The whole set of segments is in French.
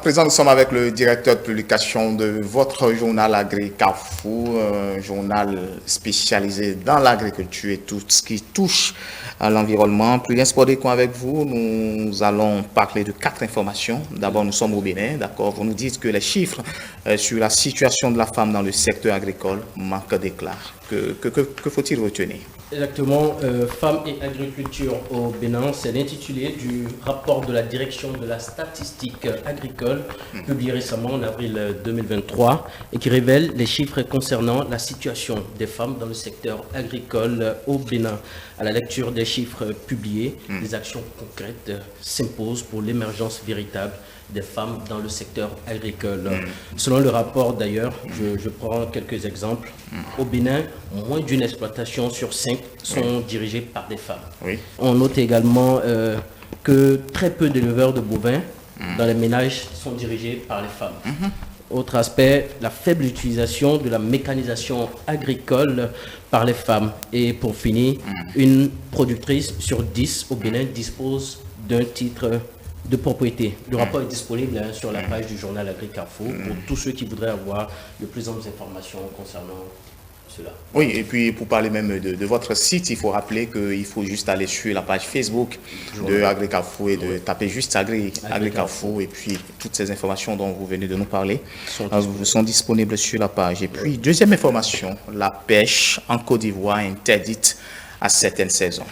À présent, nous sommes avec le directeur de publication de votre journal Agri-Carrefour, un journal spécialisé dans l'agriculture et tout ce qui touche à l'environnement. Plus sportif avec vous, nous allons parler de 4 informations. D'abord, nous sommes au Bénin, d'accord. Vous nous dites que les chiffres sur la situation de la femme dans le secteur agricole manquent d'éclat. Que faut-il retenir? Exactement, Femmes et agriculture au Bénin, c'est l'intitulé du rapport de la direction de la statistique agricole publié récemment en avril 2023 et qui révèle les chiffres concernant la situation des femmes dans le secteur agricole au Bénin. À la lecture des chiffres publiés, des actions concrètes s'imposent pour l'émergence véritable des femmes dans le secteur agricole. Selon le rapport d'ailleurs, je prends quelques exemples. Au Bénin, moins d'une exploitation sur 5 sont dirigées par des femmes. Oui. On note également que très peu d'éleveurs de bovins dans les ménages sont dirigés par les femmes. Autre aspect, la faible utilisation de la mécanisation agricole par les femmes. Et pour finir, une productrice sur 10 au Bénin dispose d'un titre de propriété. Le rapport est disponible sur la page du journal Agri-Carrefour pour tous ceux qui voudraient avoir de plus amples informations concernant cela. Oui, et puis pour parler même de votre site, il faut rappeler qu'il faut juste aller sur la page Facebook de Agri-Carrefour et de taper juste Agri-Carrefour et puis toutes ces informations dont vous venez de nous parler sont disponibles sur la page. Et puis, deuxième information, la pêche en Côte d'Ivoire interdite à certaines saisons.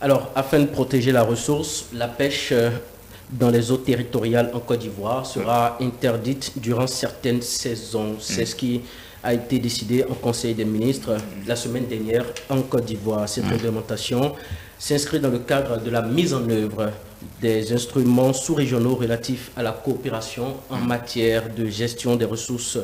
Alors, afin de protéger la ressource, la pêche dans les eaux territoriales en Côte d'Ivoire sera interdite durant certaines saisons. C'est ce qui a été décidé en Conseil des ministres la semaine dernière en Côte d'Ivoire. Cette réglementation s'inscrit dans le cadre de la mise en œuvre des instruments sous-régionaux relatifs à la coopération en matière de gestion des ressources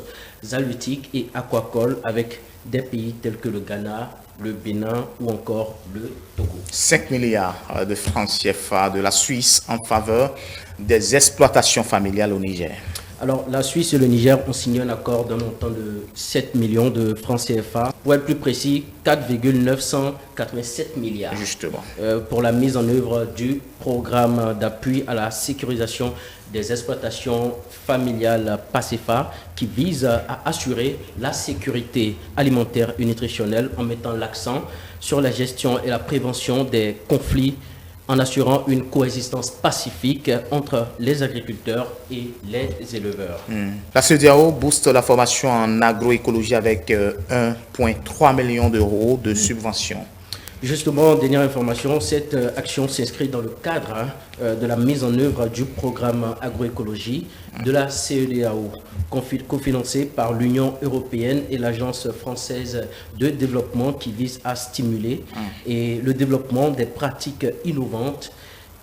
halieutiques et aquacoles avec des pays tels que le Ghana, le Bénin ou encore le Togo. 5 milliards de francs CFA de la Suisse en faveur des exploitations familiales au Niger. Alors, la Suisse et le Niger ont signé un accord d'un montant de 7 millions de francs CFA. Pour être plus précis, 4,987 milliards. Justement. Pour la mise en œuvre du programme d'appui à la sécurisation des exploitations familiales PASEFA qui vise à assurer la sécurité alimentaire et nutritionnelle en mettant l'accent sur la gestion et la prévention des conflits en assurant une coexistence pacifique entre les agriculteurs et les éleveurs. La CEDEAO booste la formation en agroécologie avec 1,3 million d'euros de subventions. Justement, dernière information, cette action s'inscrit dans le cadre de la mise en œuvre du programme agroécologie de la CEDEAO, cofinancé par l'Union européenne et l'Agence française de développement qui vise à stimuler et le développement des pratiques innovantes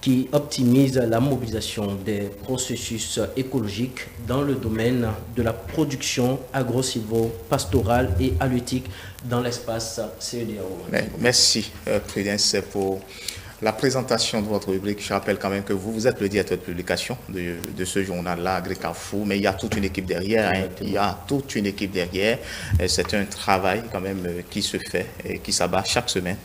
qui optimisent la mobilisation des processus écologiques dans le domaine de la production agro-silvo-pastorale et halieutique dans l'espace CEDEAO. Merci, Prudence, pour la présentation de votre rubrique. Je rappelle quand même que vous êtes le directeur de publication de ce journal-là, Agri-Carrefour, mais il y a toute une équipe derrière. Il y a toute une équipe derrière. C'est un travail quand même qui se fait et qui s'abat chaque semaine